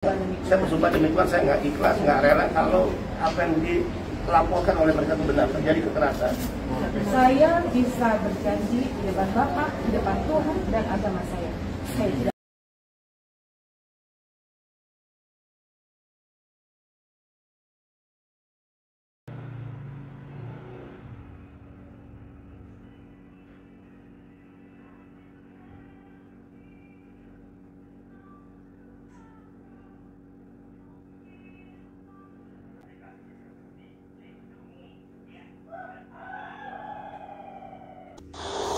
Saya bersumpah demi Tuhan, saya nggak ikhlas, nggak rela kalau apa yang dilaporkan oleh mereka itu benar, terjadi kekerasan. Saya bisa berjanji di depan Bapak, di depan Tuhan dan agama saya. Saya tidak.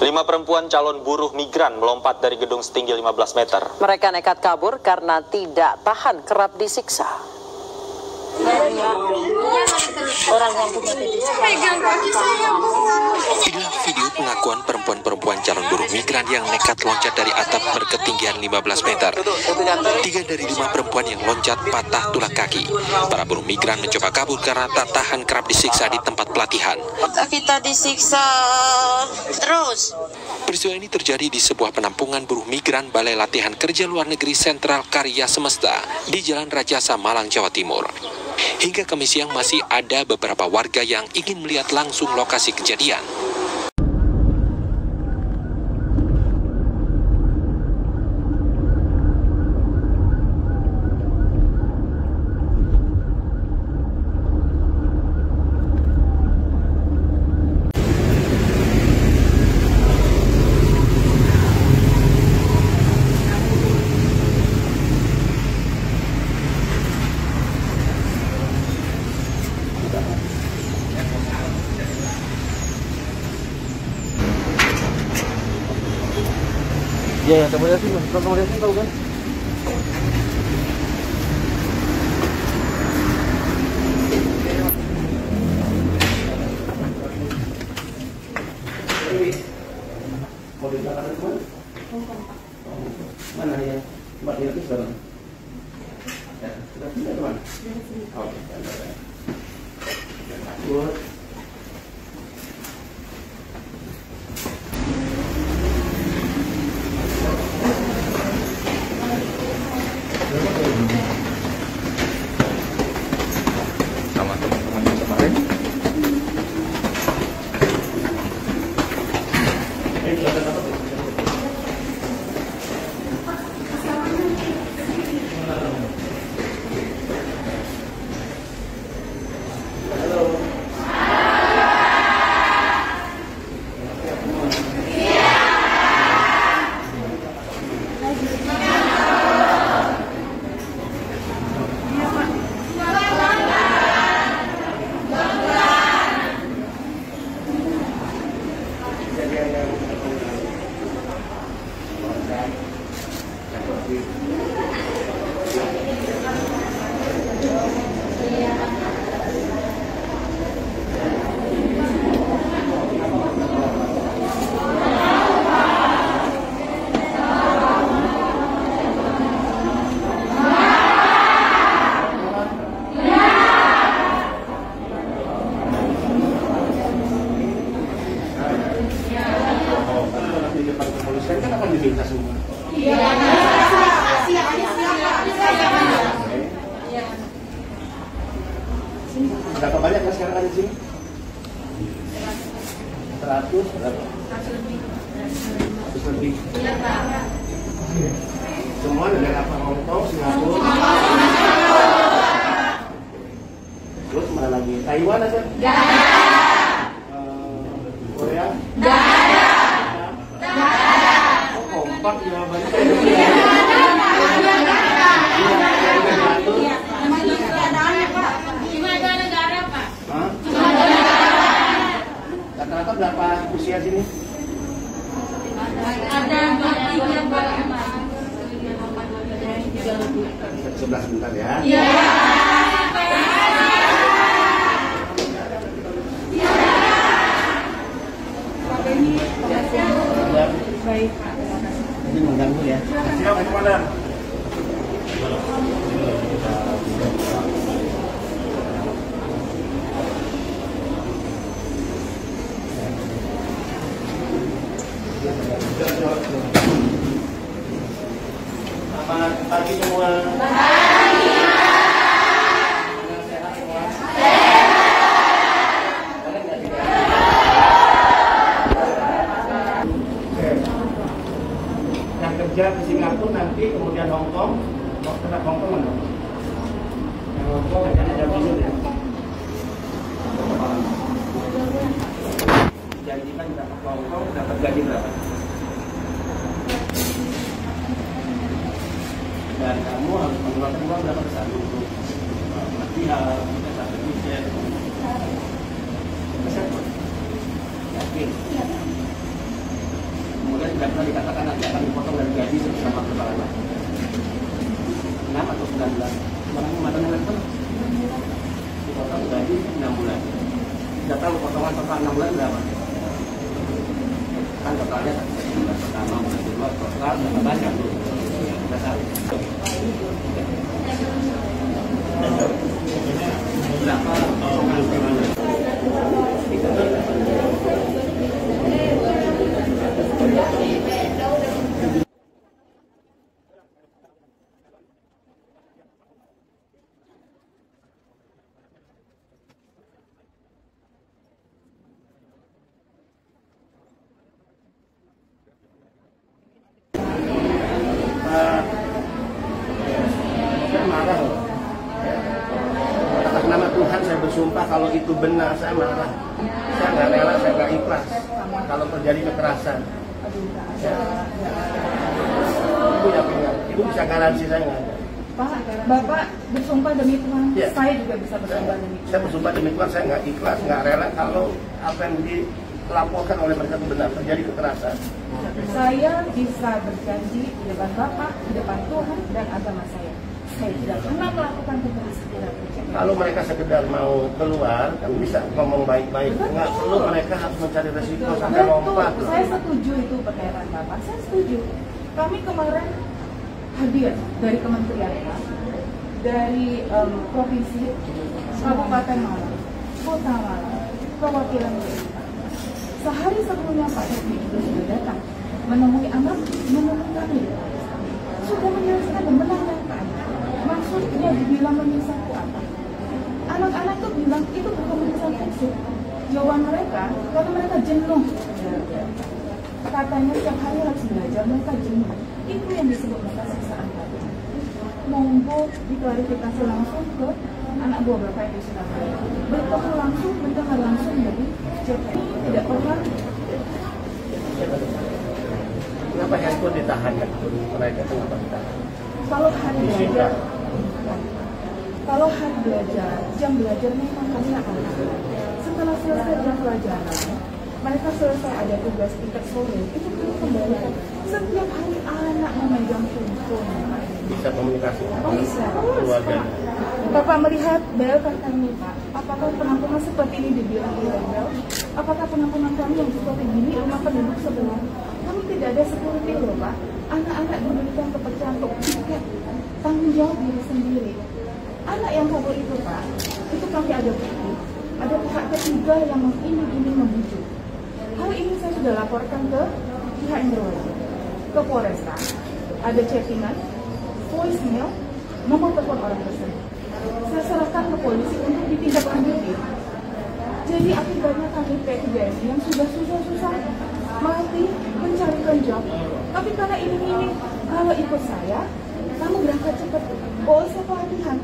Lima perempuan calon buruh migran melompat dari gedung setinggi 15 meter. Mereka nekat kabur karena tidak tahan kerap disiksa. Inilah video pengakuan perempuan-perempuan calon buruh migran yang nekat loncat dari atap berketinggian 15 meter. 3 dari 5 perempuan yang loncat patah tulang kaki. Para buruh migran mencoba kabur karena tak tahan kerap disiksa di tempat pelatihan. Kita disiksa terus. Peristiwa ini terjadi di sebuah penampungan buruh migran Balai Latihan Kerja Luar Negeri Sentral Karya Semesta di Jalan Rajasa, Malang, Jawa Timur. Hingga Kamis siang masih ada beberapa warga yang ingin melihat langsung lokasi kejadian. Ya, kamu lihat tahu kan? Mau diberangkatkan ke mana? Mana ya? Tempat dia itu sekarang? Ya, sudah pindah ke mana? Oke, takut. Sama teman-teman yang kemarin. Kan akan diminta semua. Iya. Berapa banyak kan sekarang ada di sini? 100 berapa? 100 lebih. Semua negara apa? Hongkong, Singapura. Terus mana lagi? Taiwan ada? Nggak ada. Korea? Nggak ada. Kompak jawabannya. Rata-rata berapa usia sini? Ada 23, 11 bentar ya. Iya. Baik. Ini mengganggu ya. Siap, Komandan. Selamat pagi semua. Hongkong dong. Yang Hongkong jadi jam dulu ya. Janjikan dapat Hongkong, dapat gaji berapa? Dan kamu harus mengeluarkan uang berapa besar untuk latihan, satu budget. Besar pun. Yakin? Kemudian tidak pernah dikatakan nanti akan dipotong dari gaji sebesar kepala. 6 atau 9 bulan. Makanya matanya level. Dipotong gaji 6 bulan. Tidak tahu potongan total 6 bulan berapa? Kan totalnya bulan pertama, bulan kedua, total berapa banyak tuh? Tidak tahu. Berapa potongan gimana? Saya marah loh. Atas nama Tuhan saya bersumpah kalau itu benar saya marah. Saya nggak rela, saya nggak ikhlas kalau terjadi kekerasan. Ibu yakin nggak? Ibu bisa garansi saya nggak? Pak, Bapak bersumpah demi Tuhan, Ya. saya juga bisa bersumpah demi Tuhan. Saya bersumpah demi Tuhan saya nggak ikhlas, nggak rela kalau apa yang dilaporkan oleh mereka itu benar, terjadi kekerasan. Saya bisa berjanji di depan Bapak, di depan Tuhan dan agama saya. Saya tidak pernah melakukan kekerasan. Kalau mereka sekedar mau keluar, kan bisa ngomong baik-baik. Nggak perlu mereka harus mencari resiko sampai lompat. Betul, saya setuju itu pernyataan Bapak, saya setuju. Kami kemarin hadir dari Kementerian Pak, dari Provinsi, Kabupaten Malang, Kota Malang, perwakilan pemerintah. Sehari sebelumnya Pak Yogi itu sudah datang menemui anak, menemui kami. Sudah menjelaskan dan menanyakan maksudnya dibilang menyiksaku apa. Anak-anak tuh bilang itu bukan menyiksa fisik. Jawaban mereka, karena mereka jenuh. Katanya setiap hari harus belajar, mereka jenuh. Itu yang disebut mereka siksaan tadi. Monggo diklarifikasi langsung ke anak buah Bapak yang di Surabaya. Bertemu langsung, mendengar langsung dari JPM. Tidak pernah. Kenapa handphone ditahan kan? Mereka kenapa ditahan? Kalau hari belajar, jam belajar memang kami akan lakukan. Setelah selesai jam pelajaran, mereka selesai ada tugas tingkat sore, itu kami kembalikan. Setiap hari anak memegang handphone. Bisa komunikasi Bisa. keluarga. Bapak melihat bel kami Pak, apakah penampungan seperti ini dibilang ilegal? Apakah penampungan kami yang seperti ini rumah penduduk sebelah? Kami tidak ada security loh Pak. Anak-anak diberikan kepercayaan untuk tiket, tanggung jawab diri sendiri. Anak yang kabur itu Pak, itu kami ada bukti. Ada pihak ketiga yang ingin membujuk. Hal ini saya sudah laporkan ke pihak yang berwajib, ke Polresta. Ada chattingan, voicemail, nomor telepon orang tersebut. Saya serahkan ke polisi untuk ditindaklanjuti. Jadi akibatnya kami PKJS yang sudah susah-susah mati mencarikan job. Tapi karena ini kalau ikut saya, kamu berangkat cepat. Oh, saya pelatihan.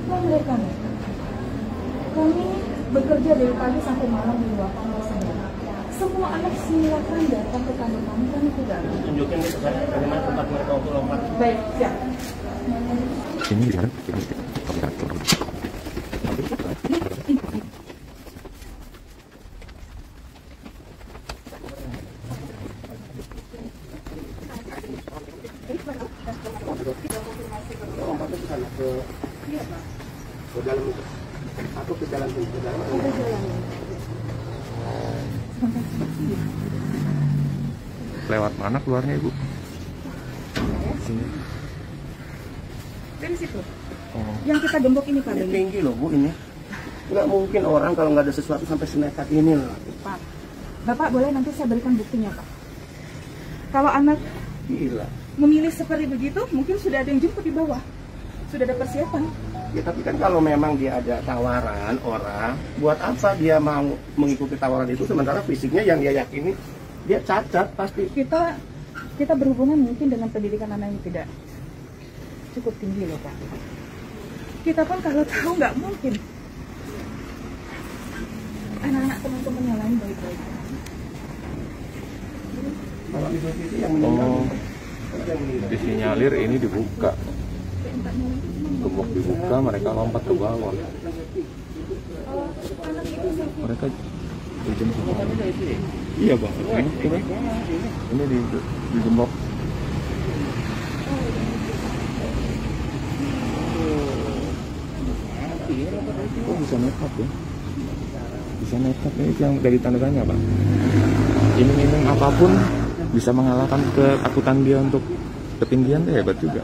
Dan mereka nih. Kami bekerja dari pagi sampai malam di lapangan semua. Semua anak silakan datang ke kantor kami tidak. Tunjukin itu saya bagaimana tempat mereka untuk lompat. Baik, siap. Ini di mana? Lompatnya ke sana ke dalam itu. Atau ke dalam itu, ke dalam. Lewat mana keluarnya Ibu? Dari situ. Yang kita gembok ini Pak. Ini tinggi loh Bu ini. Nggak mungkin orang kalau nggak ada sesuatu sampai senekat ini loh. Pak, Bapak boleh nanti saya berikan buktinya Pak. Kalau anak Gila. memilih seperti begitu, mungkin sudah ada yang jemput di bawah. Sudah ada persiapan. Ya tapi kan kalau memang dia ada tawaran orang, buat apa dia mau mengikuti tawaran itu sementara fisiknya yang dia yakini dia cacat pasti. Kita berhubungan mungkin dengan pendidikan anak yang tidak cukup tinggi loh Pak. Kita pun kalau tahu nggak mungkin. Anak-anak teman-teman yang lain baik-baik. Kalau di sini yang meninggal, disinyalir ini dibuka, gembok dibuka, mereka lompat ke bawah. Mereka izin ke bawah. Iya bang, ini di gembok. Oh bisa nekat ya? Bisa nekat ya, itu yang dari tanda tanya Pak. Iming-iming apapun bisa mengalahkan ketakutan dia untuk ketinggian, itu hebat juga.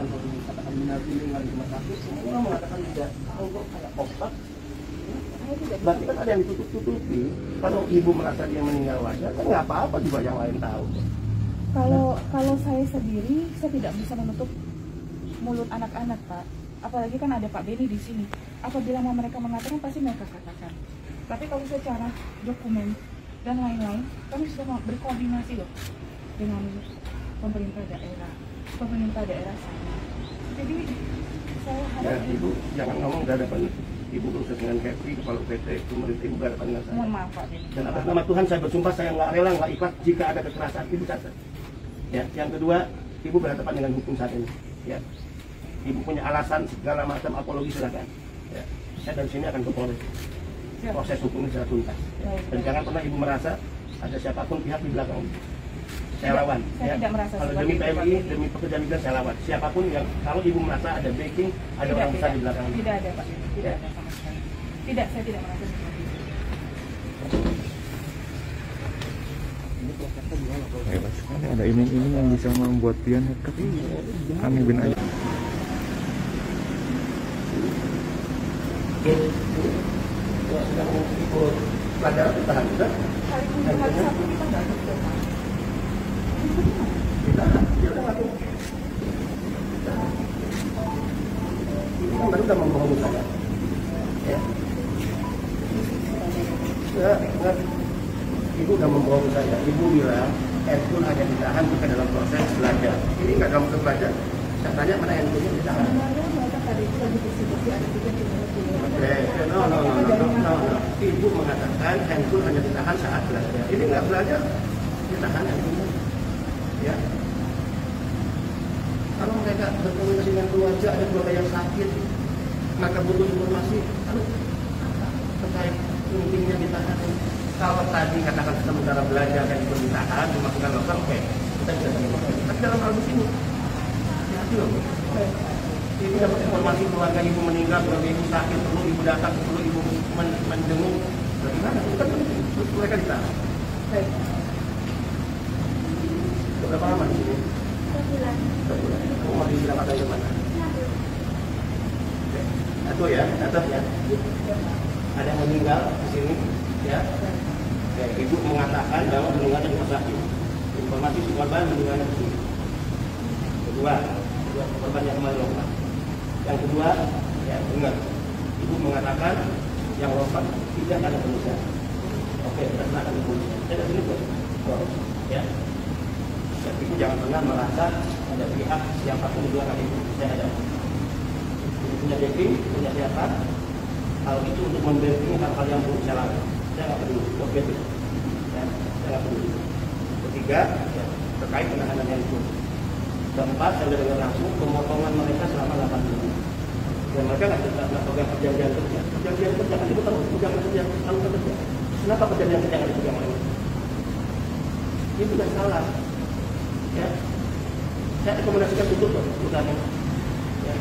Berarti kan ada yang ditutup-tutupi. Kalau ibu merasa dia meninggal wajar, kan nggak apa-apa juga yang lain tahu. Kalau saya sendiri, saya tidak bisa menutup mulut anak-anak Pak. Apalagi kan ada Pak Beni di sini. Apabila mereka mengatakan, pasti mereka katakan. Tapi kalau secara dokumen dan lain-lain, kami sudah berkoordinasi loh dengan pemerintah daerah sana. Jadi saya harap Ya, ibu jangan ngomong gak ada pan. Ibu berusaha dengan Kepri, kepala PT, pemerintah ibu gak ada dengan saya. mohon maaf Pak Beni. Dan atas nama Tuhan saya bersumpah saya nggak rela, nggak ikhlas jika ada kekerasan. Ibu catat. Ya, yang kedua, ibu berhadapan dengan hukum saat ini. Ya, ibu punya alasan segala macam apologi silakan. Ya, saya dari sini akan ke Polres. Proses hukum ini secara tuntas. Ya. Dan jangan pernah ibu merasa ada siapapun pihak di belakang ibu. Saya lawan. Saya tidak merasa kalau seperti demi itu, PMI, demi pekerja migran saya lawan. Siapapun yang kalau ibu merasa ada backing, ada orang besar di belakang ibu. Tidak ada Pak Beni, tidak ada sama sekali. Tidak, saya tidak merasa seperti itu. Hebat sekali, ada iming-iming yang bisa membuat dia nekat. Aneh bin aja. Sedang ikut pelajaran ditahan juga. Hari satu kita nggak ada Pak. Ditahan, dia udah ngaku. Ibu kan baru udah membohongi saya. Ya. Enggak. Ibu udah membohongi saya. Ibu bilang handphone hanya ditahan jika dalam proses belajar. Ini nggak dalam proses belajar. Saya tanya mana handphonenya ditahan. Sebenarnya mereka tadi lagi bersih-bersih ada 3 kilo. No. Ibu mengatakan handphone hanya ditahan saat belajar. Ini nggak belajar, ditahan handphone. Ya. Kalau mereka berkomunikasi dengan keluarga, ada keluarga yang sakit, maka butuh informasi. Lalu terkait pentingnya ditahan. Kalau tadi katakan sementara belajar dan itu ditahan, dimasukkan loker, oke, kita bisa terima. Tapi dalam hal ini, hati-hati loh. Ibu dapat informasi keluarga ibu meninggal, keluarga ibu sakit, perlu ibu datang, perlu ibu menjenguk. Bagaimana? Itu kan penting. Terus mereka ditahan. Baik. Berapa lama di sini? 1 bulan. Kamu masih bilang ada yang mana? Satu ya, atas ya. Ada yang meninggal di sini, ya. Ya, ibu mengatakan bahwa meninggalnya di rumah sakit. Informasi korban meninggalnya di sini. Kedua, korban yang kemarin lompat. Yang kedua, ya dengar, ibu mengatakan yang lompat tidak ada penulisan. Oke, kita serahkan ibu. Saya dari sini kok. Ya. Dan ibu jangan pernah merasa ada pihak siapapun di belakang ibu. Saya ada. Ibu punya backing, punya siapa? Kalau itu untuk membacking hal-hal yang buruk saya lakukan. Saya nggak peduli. Oke, ya. Saya nggak peduli. Ketiga, ya, terkait penahanan handphone. Keempat, saya sudah dengar langsung pemotongan mereka selama 8 bulan. Dan mereka nggak pegang perjanjian kerja. Perjanjian kerja kan ibu tahu pegang perjanjian kerja. Kenapa perjanjian kerja nggak dipegang oleh ibu? Itu sudah salah. Ya, saya rekomendasikan tutup loh perusahaan. Ya.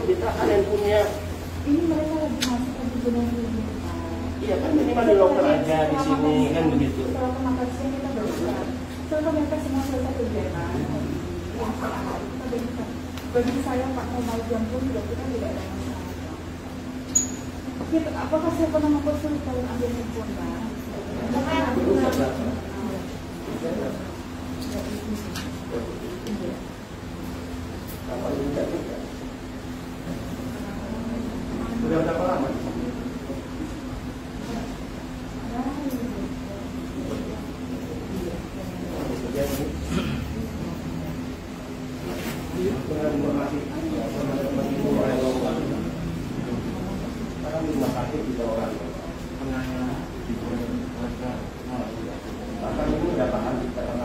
Kita kalian punya Ini mereka lagi masuk ke gudang ini. iya kan minimal di loker aja di sini kan begitu. Setelah makan siang kita beristirahat. Setelah mereka semua selesai kegiatan, bagi saya Pak mau jam pun juga kita tidak ada masalah. Kita, apakah saya pernah mempersulit kalau ambil handphone Pak? Sudah berapa lama? Sekarang di rumah sakit 3 orang. Bahkan ini sudah tahan di dalam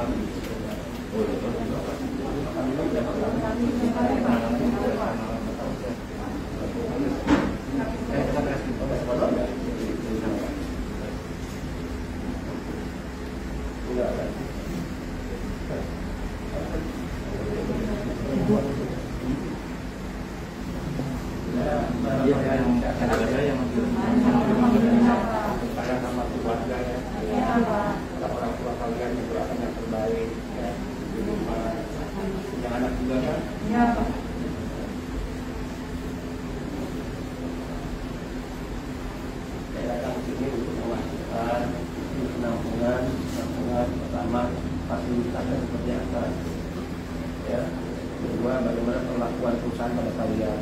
orang tua kalian juga akan yang terbaik ya. Punya anak juga kan? Iya, Pak. Saya datang ke sini untuk memastikan penampungan pertama fasilitasnya seperti apa ya. Kedua, bagaimana perlakuan perusahaan pada kalian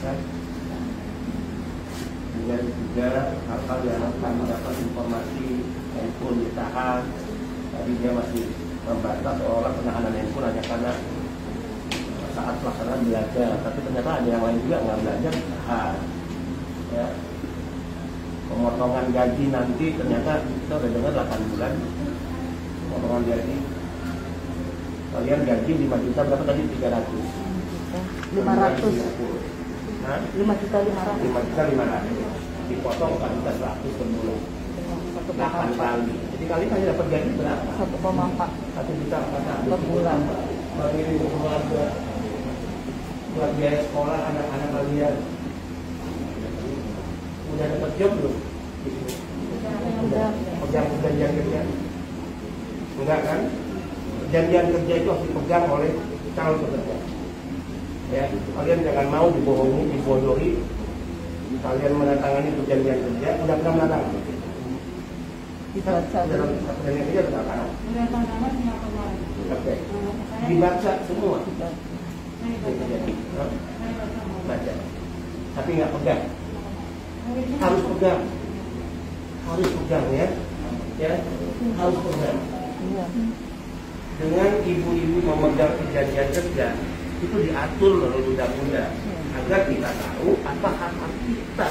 ya. Dan juga hal-hal yang kami dapat informasi handphone ditahan. Tadi dia masih membantah seolah penahanan handphone hanya karena saat pelaksanaan belajar, tapi ternyata ada yang lain juga nggak belajar ditahan. Ya. Pemotongan gaji nanti ternyata kita udah dengar 8 bulan pemotongan gaji. Kalian gaji 5 juta berapa tadi? 300. 500. 5.500.000. Dipotong 4.100.000 per bulan. 8 kali. Jadi kalian hanya dapat gaji berapa? 1,4 per bulan. Bagi keluarga, buat biaya sekolah anak-anak kalian. Udah dapat job belum? Udah. Perjanjian kerja? Enggak kan? Perjanjian kerja itu harus dipegang oleh calon pekerja. Ya, kalian jangan mau dibohongi, dibodohi. Kalian menandatangani perjanjian kerja, udah pernah menandatangani? Kita dalam perjanjian kerja udah tanda tangan. Oke. Dibaca semua. Baca. Tapi nggak pegang. Harus pegang. Harus pegang ya. Ya, harus pegang. Dengan ibu-ibu memegang perjanjian kerja, itu diatur oleh undang-undang agar kita tahu apa hak kita.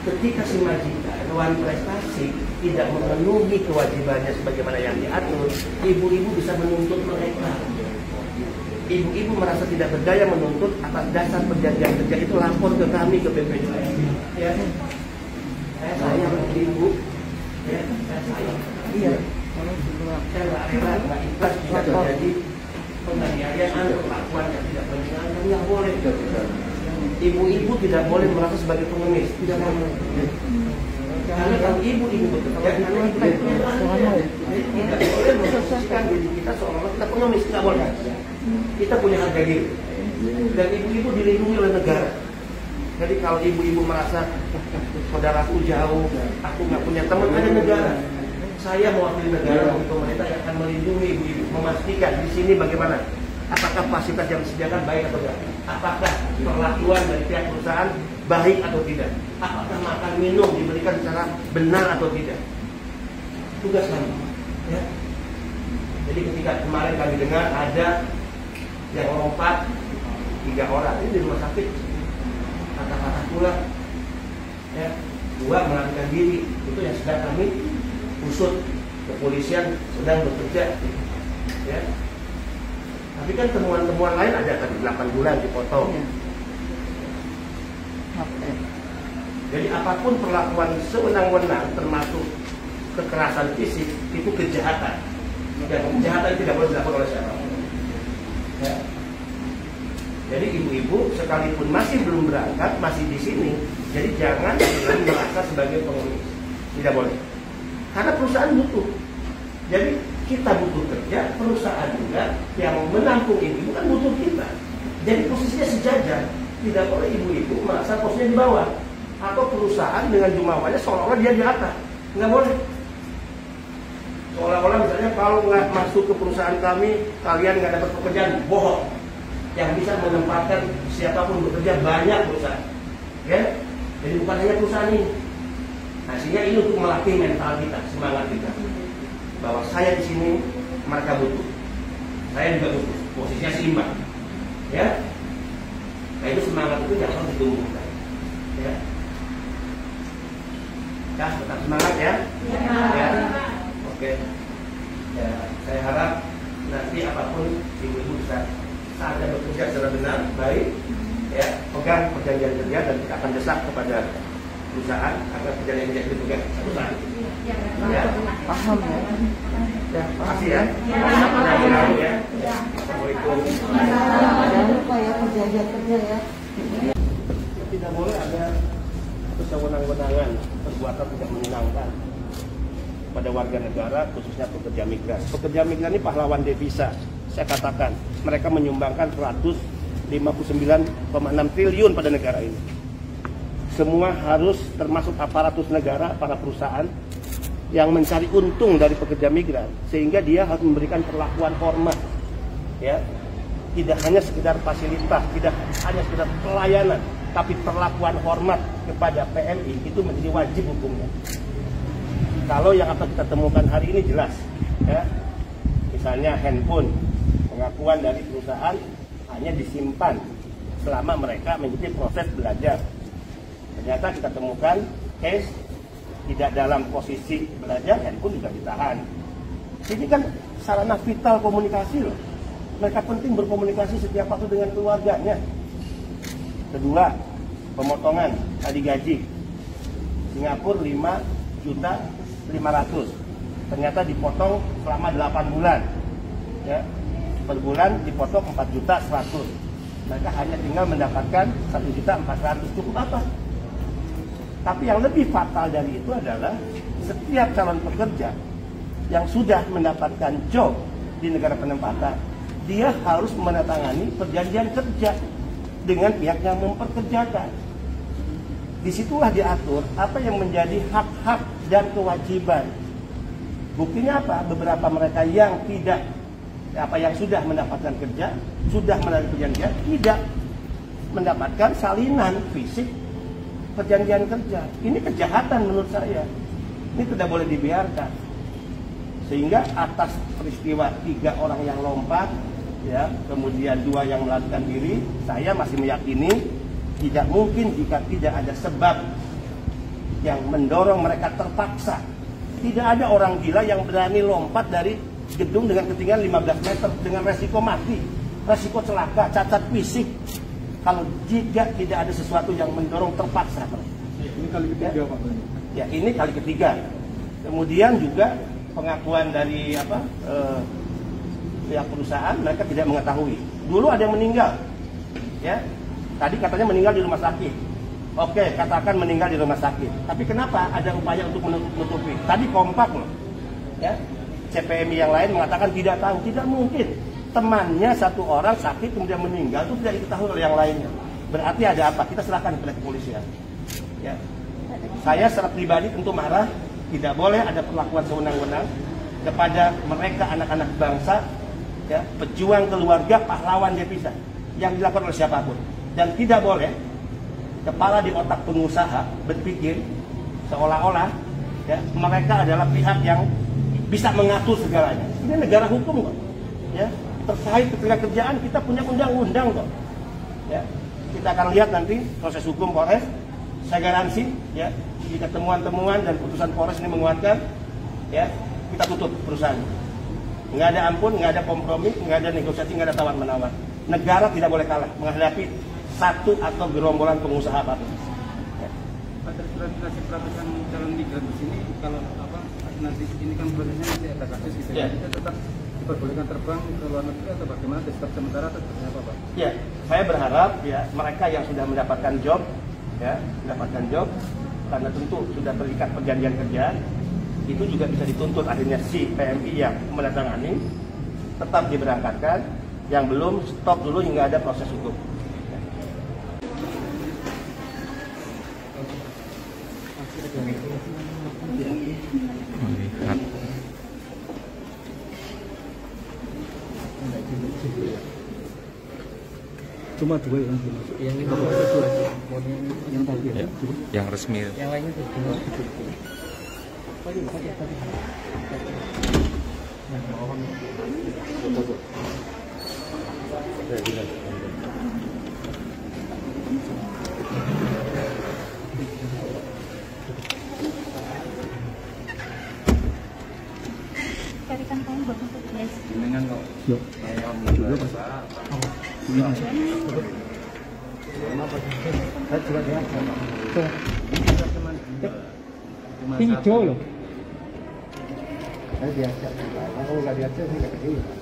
Ketika si majikan dewan prestasi tidak memenuhi kewajibannya sebagaimana yang diatur, ibu-ibu bisa menuntut mereka. Ibu-ibu merasa tidak berdaya menuntut atas dasar perjanjian kerja itu, lapor ke kami, ke BPJS. Ya, saya sayang ibu. Ya, saya sayang. Iya. Saya nggak rela, nggak ikhlas jika terjadi penganiayaan, perlakuan yang tidak menyenangkan, nggak boleh. Ibu-ibu tidak boleh merasa sebagai pengemis, tidak boleh. Karena kalau ibu-ibu bekerja, tidak boleh memposisikan diri kita seolah-olah kita pengemis, tidak boleh. Kita punya harga diri, dan ibu-ibu dilindungi oleh negara. Jadi kalau ibu-ibu merasa saudaraku jauh, aku nggak punya teman, ada negara. Saya mewakili negara, mewakili pemerintah yang akan melindungi ibu-ibu, memastikan di sini bagaimana, apakah fasilitas yang disediakan baik atau tidak, apakah perlakuan dari pihak perusahaan baik atau tidak, apakah makan minum diberikan secara benar atau tidak. Tugas kami. Ya. Jadi ketika kemarin kami dengar ada yang lompat 3 orang, ini di rumah sakit, kata-kata pula, ya, 2 melarikan diri, itu yang sedang kami usut, kepolisian sedang bekerja, ya. Tapi kan temuan-temuan lain ada tadi 8 bulan dipotong. Jadi apapun perlakuan sewenang-wenang, termasuk kekerasan fisik, itu kejahatan. Dan kejahatan tidak boleh dilakukan oleh siapa. Ya. Jadi ibu-ibu sekalipun masih belum berangkat, masih di sini, jadi jangan merasa sebagai pengemis. Tidak boleh. Karena perusahaan butuh. Jadi kita butuh kerja, perusahaan juga yang menampung ibu kan butuh kita. Jadi posisinya sejajar. Tidak boleh ibu-ibu merasa posisinya di bawah, atau perusahaan dengan jumlahnya seolah-olah dia di atas. Nggak boleh. Seolah-olah misalnya kalau nggak masuk ke perusahaan kami, kalian nggak dapat pekerjaan. Bohong. Yang bisa menempatkan siapapun bekerja banyak perusahaan. Ya, jadi bukan hanya perusahaan ini. Nah, sehingga ini untuk melatih mental kita, semangat kita, bahwa saya di sini, mereka butuh, saya juga butuh, posisinya seimbang. Ya, nah itu semangat itu yang harus ditumbuhkan. Ya, ya tetap semangat ya. Ya, oke. Ya, saya harap nanti apapun ibu-ibu bisa saatnya bekerja secara benar, baik. Ya, pegang perjanjian kerja dan kita akan desak kepada perusahaan agar perjanjian kerja itu juga satu saat. Ya, Paham ya? ya, makasih ya. Ya. Assalamualaikum. Jangan lupa ya perjanjian kerja ya. Tidak boleh ada kesewenang-wenangan, perbuatan tidak menyenangkan pada warga negara, khususnya pekerja migran. Pekerja migran ini pahlawan devisa. Saya katakan, mereka menyumbangkan 159,6 triliun pada negara ini. Semua harus termasuk aparatus negara, para perusahaan yang mencari untung dari pekerja migran, sehingga dia harus memberikan perlakuan hormat. Ya, tidak hanya sekedar fasilitas, tidak hanya sekedar pelayanan, tapi perlakuan hormat kepada PMI itu menjadi wajib hukumnya. Kalau yang akan kita temukan hari ini jelas, ya, misalnya handphone, pengakuan dari perusahaan hanya disimpan selama mereka mengikuti proses belajar. Ternyata kita temukan case tidak dalam posisi belajar, handphone juga ditahan. Ini kan sarana vital komunikasi loh. Mereka penting berkomunikasi setiap waktu dengan keluarganya. Kedua, pemotongan tadi gaji. Singapura 5.500.000. Ternyata dipotong selama 8 bulan. Ya, per bulan dipotong 4.100.000. Mereka hanya tinggal mendapatkan 1.400.000. Cukup apa? Tapi yang lebih fatal dari itu adalah setiap calon pekerja yang sudah mendapatkan job di negara penempatan, dia harus menandatangani perjanjian kerja dengan pihak yang memperkerjakan. Disitulah diatur apa yang menjadi hak-hak dan kewajiban. Buktinya apa? Beberapa mereka yang tidak, yang sudah mendapatkan kerja, sudah mendapatkan perjanjian, tidak mendapatkan salinan fisik perjanjian kerja. Ini kejahatan menurut saya. Ini tidak boleh dibiarkan. Sehingga atas peristiwa 3 orang yang lompat, ya, kemudian 2 yang melarikan diri, saya masih meyakini tidak mungkin jika tidak ada sebab yang mendorong mereka terpaksa. Tidak ada orang gila yang berani lompat dari gedung dengan ketinggian 15 meter dengan resiko mati, resiko celaka, cacat fisik. Kalau jika tidak ada sesuatu yang mendorong terpaksa. Ini kali ketiga, Pak. Ya, ini kali ketiga. Kemudian juga pengakuan dari pihak perusahaan, mereka tidak mengetahui. Dulu ada yang meninggal. Ya. Tadi katanya meninggal di rumah sakit. Oke, katakan meninggal di rumah sakit. Tapi kenapa ada upaya untuk menutupi? Tadi kompak loh. Ya. CPMI yang lain mengatakan tidak tahu, tidak mungkin. Temannya 1 orang sakit kemudian meninggal itu tidak diketahui oleh yang lainnya. Berarti ada apa? Kita serahkan kepada kepolisian. Ya. Saya secara pribadi tentu marah. Tidak boleh ada perlakuan sewenang-wenang kepada mereka anak-anak bangsa, ya, pejuang keluarga, pahlawan devisa yang dilakukan oleh siapapun. Dan tidak boleh kepala di otak pengusaha berpikir seolah-olah, ya, mereka adalah pihak yang bisa mengatur segalanya. Ini negara hukum kok. Ya. Terkait ketenagakerjaan kita punya undang-undang kok. Ya, kita akan lihat nanti proses hukum Polres. Saya garansi, ya, jika temuan-temuan dan putusan Polres ini menguatkan, ya, kita tutup perusahaan. Nggak ada ampun, nggak ada kompromi, nggak ada negosiasi, nggak ada tawar-menawar. Negara tidak boleh kalah menghadapi satu atau gerombolan pengusaha apapun. Ya. Pada peraturan calon migran di sini, kalau nanti ini kan prosesnya nanti ada kasus gitu, ya. Kita tetap diperbolehkan terbang ke luar negeri atau bagaimana? Tetap sementara atau seperti apa, Pak? Ya, saya berharap ya mereka yang sudah mendapatkan job, ya, mendapatkan job karena tentu sudah terikat perjanjian kerja, itu juga bisa dituntut akhirnya si PMI yang menandatangani tetap diberangkatkan, yang belum stop dulu hingga ada proses hukum. Cuma 2 yang dimasuk. Yang ini dua. Yang tadi Ya, yang resmi. Yang lainnya dua. Carikan kamu bagus guys. Dengan kok. Yuk. Hijau loh. Saya biasa. Kalau nggak biasa saya nggak kecil.